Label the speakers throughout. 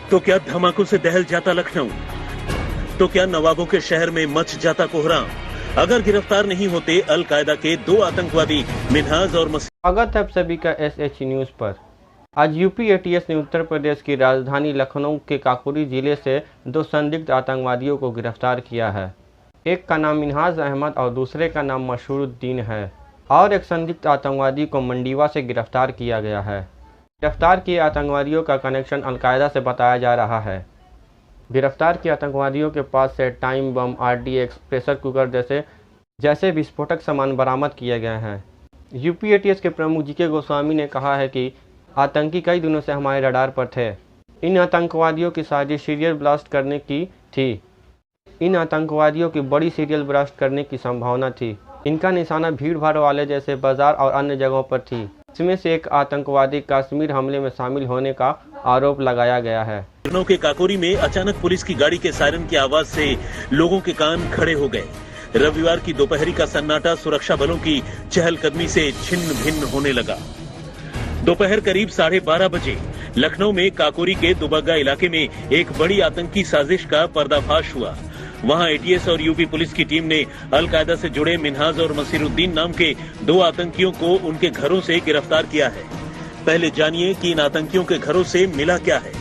Speaker 1: तो क्या धमाकों से दहल जाता लखनऊ? तो क्या नवाबों के शहर में मच जाता कोहराम? अगर गिरफ्तार नहीं होते अल-कायदा के 2 आतंकवादी मिन्हाज और
Speaker 2: स्वागत है आप सभी का SH न्यूज पर। आज यूपी ATS ने उत्तर प्रदेश की राजधानी लखनऊ के काकोरी जिले से 2 संदिग्ध आतंकवादियों को गिरफ्तार किया है। एक का नाम मिन्हाज अहमद और दूसरे का नाम मशरूद्दीन है और एक संदिग्ध आतंकवादी को मंडीवा से गिरफ्तार किया गया है। गिरफ्तार किए आतंकवादियों का कनेक्शन अल-कायदा से बताया जा रहा है। गिरफ्तार किए आतंकवादियों के पास से time bomb, RDX, pressure cooker जैसे विस्फोटक सामान बरामद किए गए हैं। यूपी ATS के प्रमुख GK गोस्वामी ने कहा है कि आतंकी कई दिनों से हमारे रडार पर थे। इन आतंकवादियों की साजिश सीरियल ब्लास्ट करने की थी। इन आतंकवादियों की बड़ी सीरियल ब्लास्ट करने की संभावना थी। इनका निशाना भीड़ भाड़ वाले जैसे बाजार और अन्य जगहों पर थी। इसमें से एक आतंकवादी कश्मीर हमले में शामिल होने का आरोप लगाया गया है।
Speaker 1: लखनऊ के काकोरी में अचानक पुलिस की गाड़ी के सायरन की आवाज से लोगों के कान खड़े हो गए। रविवार की दोपहरी का सन्नाटा सुरक्षा बलों की चहलकदमी से छिन्न भिन्न होने लगा। दोपहर करीब 12:30 बजे लखनऊ में काकोरी के दुबग्गा इलाके में एक बड़ी आतंकी साजिश का पर्दाफाश हुआ। वहां ATS और यूपी पुलिस की टीम ने अल-कायदा से जुड़े मिन्हाज और मसीरुद्दीन नाम के 2 आतंकियों को उनके घरों से गिरफ्तार किया है। पहले जानिए कि इन आतंकियों के घरों से मिला क्या है।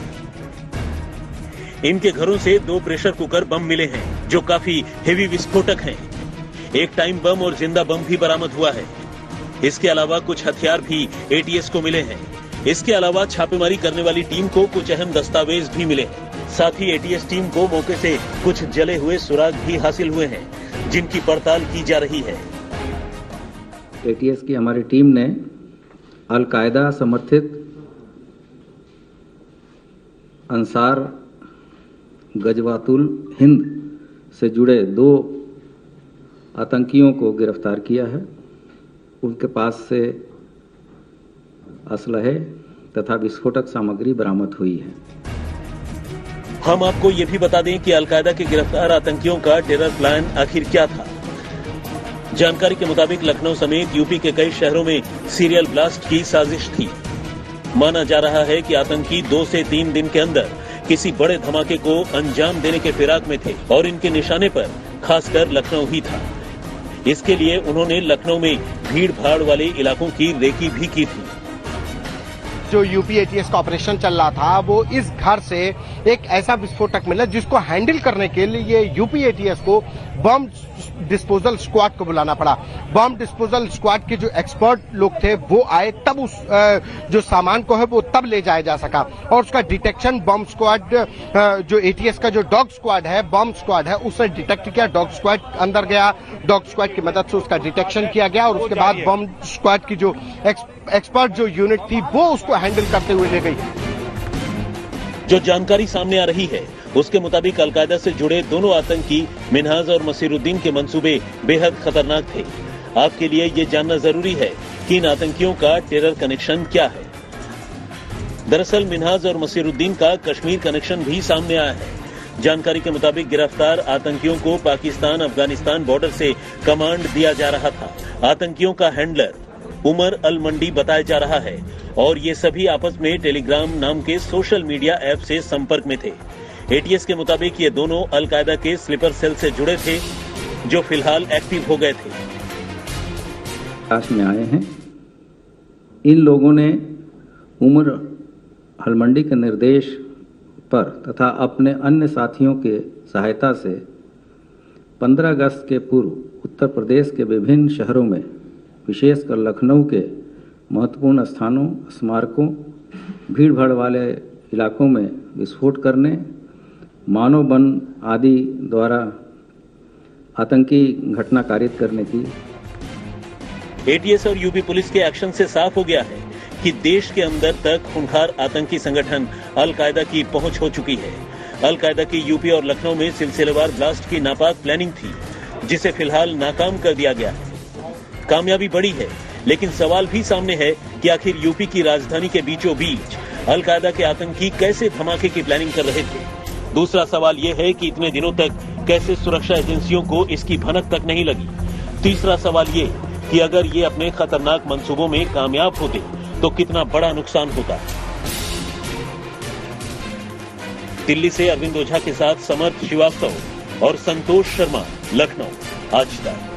Speaker 1: इनके घरों से 2 प्रेशर कुकर बम मिले हैं जो काफी हेवी विस्फोटक हैं। एक टाइम बम और जिंदा बम भी बरामद हुआ है। इसके अलावा कुछ हथियार भी ATS को मिले हैं। इसके अलावा छापेमारी करने वाली टीम को कुछ अहम दस्तावेज भी मिले हैं। साथ ही ATS टीम को मौके से कुछ जले हुए सुराग भी हासिल हुए हैं जिनकी पड़ताल की जा रही है।
Speaker 3: ATS की हमारी टीम ने अल-कायदा समर्थित अंसार गजवातुल हिंद से जुड़े 2 आतंकियों को गिरफ्तार किया है। उनके पास से असलहे तथा विस्फोटक सामग्री बरामद हुई है।
Speaker 1: हम आपको ये भी बता दें कि अल-कायदा के गिरफ्तार आतंकियों का टेरर प्लान आखिर क्या था। जानकारी के मुताबिक लखनऊ समेत यूपी के कई शहरों में सीरियल ब्लास्ट की साजिश थी। माना जा रहा है कि आतंकी 2 से 3 दिन के अंदर किसी बड़े धमाके को अंजाम देने के फिराक में थे और इनके निशाने पर खासकर लखनऊ ही था। इसके लिए उन्होंने लखनऊ में भीड़ भाड़ वाले इलाकों की रेकी भी की थी।
Speaker 4: जो यूपी ATS का ऑपरेशन चल रहा था वो इस घर से एक ऐसा विस्फोटक मिला जिसको हैंडल करने के लिए यूपी ATS को बम डिस्पोजल स्क्वाड को बुलाना पड़ा। बम डिस्पोजल स्क्वाड के जो एक्सपर्ट लोग थे वो आए, तब उस जो सामान को है वो तब ले जाया जा सका और उसका डिटेक्शन बम स्क्वाड जो ATS का जो डॉग स्क्वाड है, बम स्क्वाड है, उसने डिटेक्ट किया। डॉग स्क्वाड अंदर गया, डॉग स्क्वाड की मदद से उसका डिटेक्शन किया गया और उसके बाद बम स्क्वाड की जो एक्सपर्ट जो यूनिट थी वो उसको हैंडल करते हुए ले गई।
Speaker 1: जो जानकारी सामने आ रही है उसके मुताबिक अल-कायदा से जुड़े 2 आतंकी मिन्हाज और मसीरुद्दीन के मंसूबे बेहद खतरनाक थे। आपके लिए ये जानना जरूरी है कि इन आतंकियों का टेरर कनेक्शन क्या है। दरअसल मिन्हाज और मसीरुद्दीन का कश्मीर कनेक्शन भी सामने आया है। जानकारी के मुताबिक गिरफ्तार आतंकियों को पाकिस्तान अफगानिस्तान बॉर्डर से कमांड दिया जा रहा था। आतंकियों का हैंडलर उमर अल मंडी बताया जा रहा है और ये सभी आपस में टेलीग्राम नाम के सोशल मीडिया ऐप से संपर्क में थे। ATS के मुताबिक ये दोनों अल-कायदा के स्लीपर सेल से जुड़े थे जो फिलहाल एक्टिव हो गए थे।
Speaker 3: तलाश में आए हैं। इन लोगों ने उमर अल मंडी के निर्देश पर तथा अपने अन्य साथियों के सहायता से 15 अगस्त के पूर्व उत्तर प्रदेश के विभिन्न शहरों में विशेषकर लखनऊ के महत्वपूर्ण स्थानों, स्मारकों, भीड़ भाड़ वाले इलाकों में विस्फोट करने, मानव बम आदि द्वारा आतंकी घटना कारित करने की।
Speaker 1: ATS और यूपी पुलिस के एक्शन से साफ हो गया है कि देश के अंदर तक खूंखार आतंकी संगठन अल-कायदा की पहुंच हो चुकी है। अल-कायदा की यूपी और लखनऊ में सिलसिलेवार ब्लास्ट की नापाक प्लानिंग थी जिसे फिलहाल नाकाम कर दिया गया है। कामयाबी बड़ी है लेकिन सवाल भी सामने है कि आखिर यूपी की राजधानी के बीचों बीच अल-कायदा के आतंकी कैसे धमाके की प्लानिंग कर रहे थे। दूसरा सवाल यह है कि इतने दिनों तक कैसे सुरक्षा एजेंसियों को इसकी भनक तक नहीं लगी। तीसरा सवाल ये कि अगर ये अपने खतरनाक मंसूबों में कामयाब होते तो कितना बड़ा नुकसान होता। दिल्ली से अरविंद ओझा के साथ समर्थ श्रीवास्तव और संतोष शर्मा, लखनऊ, आज तक।